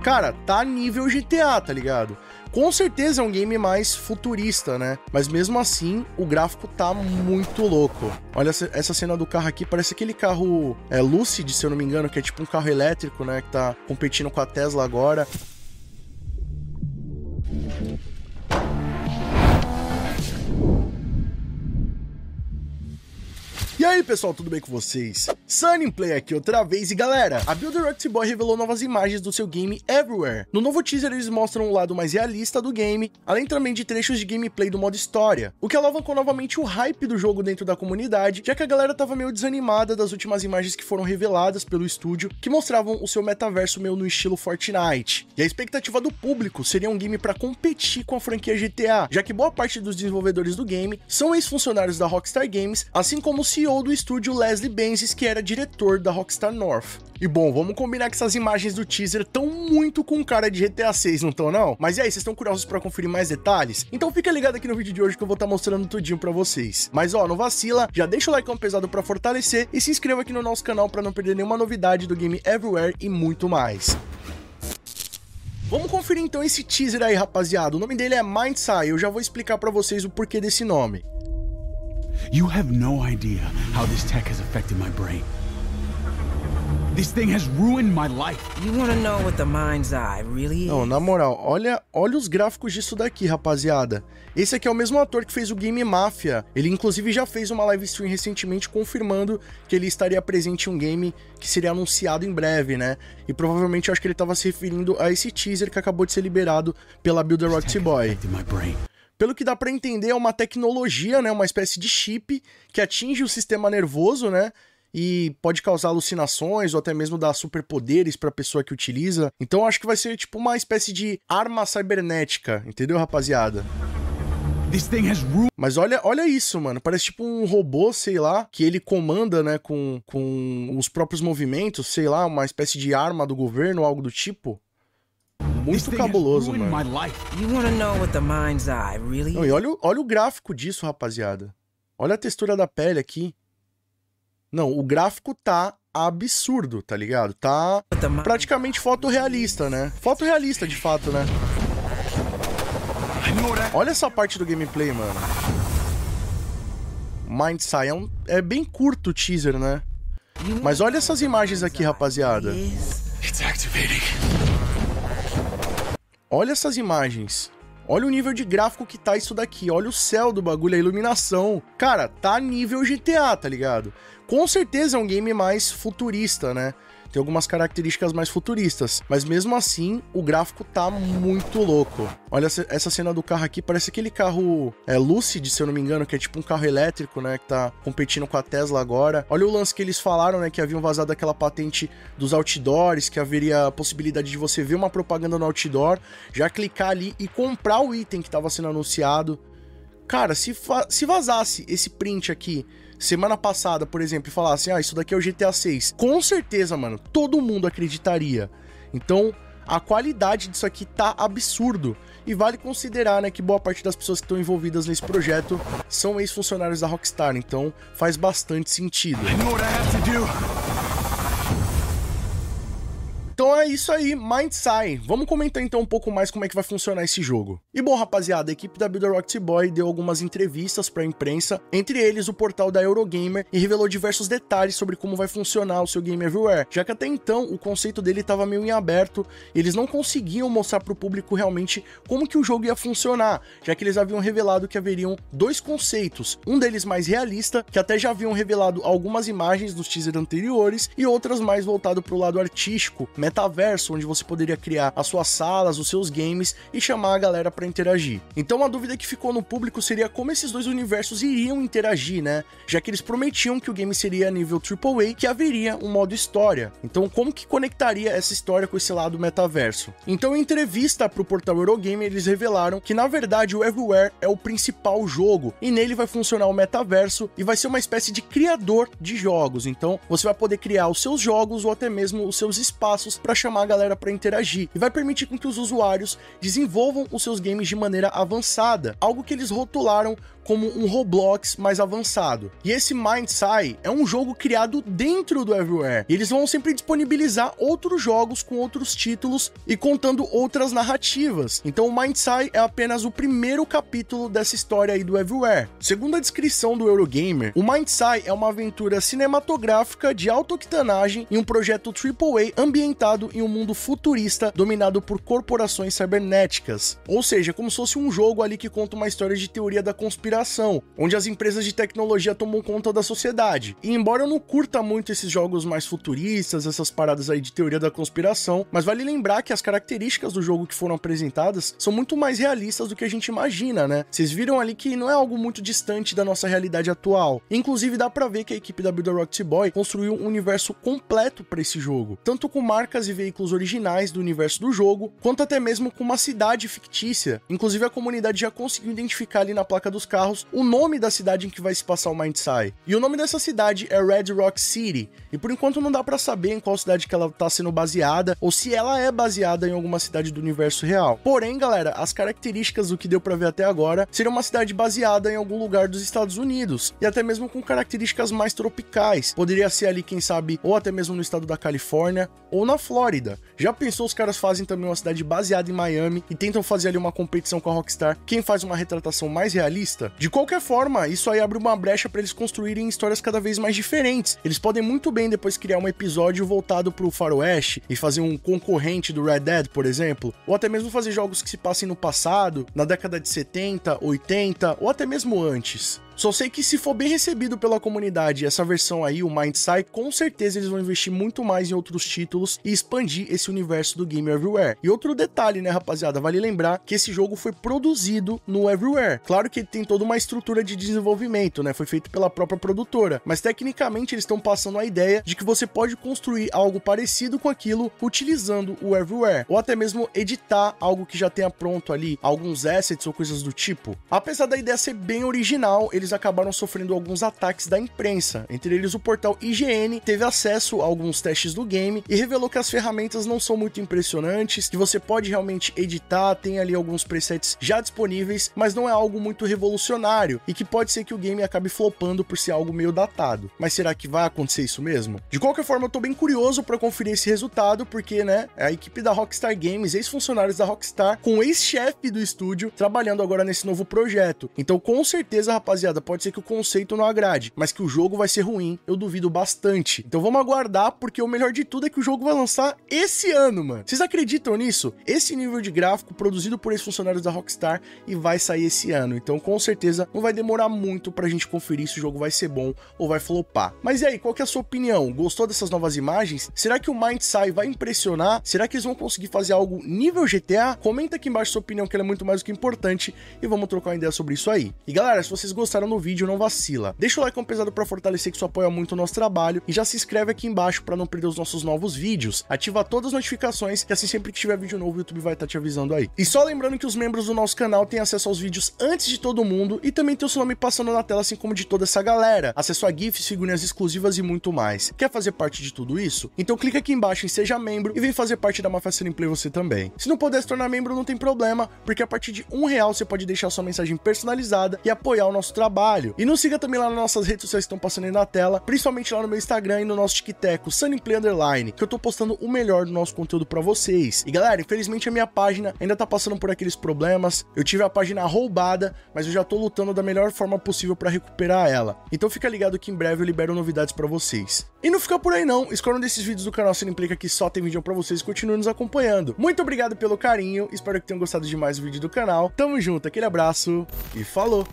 cara, tá nível GTA, tá ligado? Com certeza é um game mais futurista, né? Mas mesmo assim, o gráfico tá muito louco. Olha essa cena do carro aqui, parece aquele carro Lucid, se eu não me engano, que é tipo um carro elétrico, né? Que tá competindo com a Tesla agora. E aí pessoal, tudo bem com vocês? Sunnyplay aqui outra vez, e galera, a Builder Rocket Boy revelou novas imagens do seu game Everywhere. No novo teaser eles mostram um lado mais realista do game, além também de trechos de gameplay do modo história, o que alavancou novamente o hype do jogo dentro da comunidade, já que a galera tava meio desanimada das últimas imagens que foram reveladas pelo estúdio, que mostravam o seu metaverso meio no estilo Fortnite. E a expectativa do público seria um game para competir com a franquia GTA, já que boa parte dos desenvolvedores do game são ex-funcionários da Rockstar Games, assim como o CEO do estúdio Leslie Benzies, que era diretor da Rockstar North. E bom, vamos combinar que essas imagens do teaser estão muito com cara de GTA 6, não estão não? Mas e aí, vocês estão curiosos para conferir mais detalhes? Então fica ligado aqui no vídeo de hoje que eu vou estar mostrando tudinho para vocês. Mas ó, não vacila, já deixa o like pesado para fortalecer e se inscreva aqui no nosso canal para não perder nenhuma novidade do game Everywhere e muito mais. Vamos conferir então esse teaser aí, rapaziada. O nome dele é Mindsai, eu já vou explicar para vocês o porquê desse nome. You have no idea how this tech has affected my brain. This thing has ruined my life. You wanna know what the mind's eye really is? Não, na moral, olha os gráficos disso daqui, rapaziada. Esse aqui é o mesmo ator que fez o Game Mafia. Ele inclusive já fez uma live stream recentemente confirmando que ele estaria presente em um game que seria anunciado em breve, né? E provavelmente eu acho que ele estava se referindo a esse teaser que acabou de ser liberado pela Builder Rocket Boy. Pelo que dá pra entender, é uma tecnologia, né, uma espécie de chip que atinge o sistema nervoso, né, e pode causar alucinações ou até mesmo dar superpoderes pra pessoa que utiliza. Então acho que vai ser tipo uma espécie de arma cibernética, entendeu, rapaziada? Mas olha isso, mano, parece tipo um robô, sei lá, que ele comanda, né, com os próprios movimentos, sei lá, uma espécie de arma do governo ou algo do tipo. Muito cabuloso, mano. Não, e olha o gráfico disso, rapaziada. Olha a textura da pele aqui. Não, o gráfico tá absurdo, tá ligado? Tá praticamente fotorrealista, né? Fotorrealista, de fato, né? Olha essa parte do gameplay, mano. Mindsai é bem curto o teaser, né? Mas olha essas imagens aqui, rapaziada. Olha essas imagens. Olha o nível de gráfico que tá isso daqui. Olha o céu do bagulho, a iluminação. Cara, tá nível GTA, tá ligado? Com certeza é um game mais futurista, né? Tem algumas características mais futuristas, mas mesmo assim, o gráfico tá muito louco. Olha essa cena do carro aqui, parece aquele carro Lucid, se eu não me engano, que é tipo um carro elétrico, né, que tá competindo com a Tesla agora. Olha o lance que eles falaram, né, que haviam vazado aquela patente dos outdoors, que haveria a possibilidade de você ver uma propaganda no outdoor, já clicar ali e comprar o item que tava sendo anunciado. Cara, se vazasse esse print aqui semana passada, por exemplo, e falasse, isso daqui é o GTA 6, com certeza, mano, todo mundo acreditaria. Então, a qualidade disso aqui tá absurdo. E vale considerar, né, que boa parte das pessoas que estão envolvidas nesse projeto são ex-funcionários da Rockstar, então faz bastante sentido. Então é isso aí, Mindsai. Vamos comentar então um pouco mais como é que vai funcionar esse jogo. E bom, rapaziada, a equipe da Builder Rocket Boy deu algumas entrevistas pra imprensa, entre eles o portal da Eurogamer, e revelou diversos detalhes sobre como vai funcionar o seu game Everywhere, já que até então o conceito dele estava meio em aberto, eles não conseguiam mostrar pro público realmente como que o jogo ia funcionar, já que eles haviam revelado que haveriam dois conceitos, um deles mais realista, que até já haviam revelado algumas imagens dos teasers anteriores, e outras mais voltado pro lado artístico, metaverso, onde você poderia criar as suas salas, os seus games e chamar a galera para interagir. Então a dúvida que ficou no público seria como esses dois universos iriam interagir, né? Já que eles prometiam que o game seria nível AAA, que haveria um modo história. Então como que conectaria essa história com esse lado metaverso? Então em entrevista para o portal Eurogamer, eles revelaram que na verdade o Everywhere é o principal jogo e nele vai funcionar o metaverso e vai ser uma espécie de criador de jogos. Então você vai poder criar os seus jogos ou até mesmo os seus espaços para chamar a galera para interagir e vai permitir com que os usuários desenvolvam os seus games de maneira avançada, algo que eles rotularam como um Roblox mais avançado. E esse MindSci é um jogo criado dentro do Everywhere, e eles vão sempre disponibilizar outros jogos com outros títulos e contando outras narrativas. Então o MindSci é apenas o primeiro capítulo dessa história aí do Everywhere. Segundo a descrição do Eurogamer, o MindSci é uma aventura cinematográfica de alta octanagem em um projeto AAA ambientado em um mundo futurista dominado por corporações cibernéticas. Ou seja, como se fosse um jogo ali que conta uma história de teoria da conspiração, onde as empresas de tecnologia tomam conta da sociedade. E embora eu não curta muito esses jogos mais futuristas, essas paradas aí de teoria da conspiração, mas vale lembrar que as características do jogo que foram apresentadas são muito mais realistas do que a gente imagina, né? Vocês viram ali que não é algo muito distante da nossa realidade atual. Inclusive dá pra ver que a equipe da Build a Roxy Boy construiu um universo completo para esse jogo, tanto com marcas e veículos originais do universo do jogo, quanto até mesmo com uma cidade fictícia. Inclusive a comunidade já conseguiu identificar ali na placa dos carros o nome da cidade em que vai se passar o MindSci. E o nome dessa cidade é Red Rock City, e por enquanto não dá pra saber em qual cidade que ela tá sendo baseada, ou se ela é baseada em alguma cidade do universo real. Porém, galera, as características do que deu pra ver até agora seria uma cidade baseada em algum lugar dos Estados Unidos, e até mesmo com características mais tropicais. Poderia ser ali, quem sabe, ou até mesmo no estado da Califórnia, ou na Flórida. Já pensou, os caras fazem também uma cidade baseada em Miami e tentam fazer ali uma competição com a Rockstar, quem faz uma retratação mais realista? De qualquer forma, isso aí abre uma brecha para eles construírem histórias cada vez mais diferentes. Eles podem muito bem depois criar um episódio voltado pro faroeste e fazer um concorrente do Red Dead, por exemplo, ou até mesmo fazer jogos que se passem no passado, na década de 70, 80 ou até mesmo antes. Só sei que se for bem recebido pela comunidade essa versão aí, o MindSci, com certeza eles vão investir muito mais em outros títulos e expandir esse universo do Game Everywhere. E outro detalhe, né, rapaziada, vale lembrar que esse jogo foi produzido no Everywhere. Claro que ele tem toda uma estrutura de desenvolvimento, né, foi feito pela própria produtora, mas tecnicamente eles estão passando a ideia de que você pode construir algo parecido com aquilo utilizando o Everywhere, ou até mesmo editar algo que já tenha pronto ali, alguns assets ou coisas do tipo. Apesar da ideia ser bem original, eles acabaram sofrendo alguns ataques da imprensa. Entre eles, o portal IGN teve acesso a alguns testes do game e revelou que as ferramentas não são muito impressionantes, que você pode realmente editar, tem ali alguns presets já disponíveis, mas não é algo muito revolucionário e que pode ser que o game acabe flopando por ser algo meio datado. Mas será que vai acontecer isso mesmo? De qualquer forma, eu tô bem curioso para conferir esse resultado, porque, né, é a equipe da Rockstar Games, ex-funcionários da Rockstar, com o ex-chefe do estúdio, trabalhando agora nesse novo projeto. Então, com certeza, rapaziada, pode ser que o conceito não agrade, mas que o jogo vai ser ruim, eu duvido bastante. Então vamos aguardar, porque o melhor de tudo é que o jogo vai lançar esse ano, mano. Vocês acreditam nisso? Esse nível de gráfico produzido por ex-funcionários da Rockstar e vai sair esse ano. Então com certeza não vai demorar muito pra gente conferir se o jogo vai ser bom ou vai flopar. Mas e aí, qual que é a sua opinião? Gostou dessas novas imagens? Será que o MindSci vai impressionar? Será que eles vão conseguir fazer algo nível GTA? Comenta aqui embaixo sua opinião, que ela é muito mais do que importante, e vamos trocar uma ideia sobre isso aí. E galera, se vocês gostaram do vídeo, não vacila. Deixa o like pesado pra fortalecer, que isso apoia muito o nosso trabalho, e já se inscreve aqui embaixo pra não perder os nossos novos vídeos. Ativa todas as notificações, que assim sempre que tiver vídeo novo, o YouTube vai estar te avisando aí. E só lembrando que os membros do nosso canal têm acesso aos vídeos antes de todo mundo, e também tem o seu nome passando na tela, assim como de toda essa galera. Acesso a GIFs, figurinhas exclusivas e muito mais. Quer fazer parte de tudo isso? Então clica aqui embaixo em Seja Membro e vem fazer parte da Máfia Sunnyplay você também. Se não puder se tornar membro, não tem problema, porque a partir de R$1 você pode deixar sua mensagem personalizada e apoiar o nosso trabalho. E nos siga também lá nas nossas redes sociais que estão passando aí na tela, principalmente lá no meu Instagram e no nosso TikTok, Sunnyplay _, que eu tô postando o melhor do nosso conteúdo pra vocês. E galera, infelizmente a minha página ainda tá passando por aqueles problemas. Eu tive a página roubada, mas eu já tô lutando da melhor forma possível pra recuperar ela. Então fica ligado que em breve eu libero novidades pra vocês. E não fica por aí não, escolha um desses vídeos do canal Sunnyplay, que aqui só tem vídeo pra vocês, e continue nos acompanhando. Muito obrigado pelo carinho, espero que tenham gostado demais do vídeo do canal. Tamo junto, aquele abraço e falou!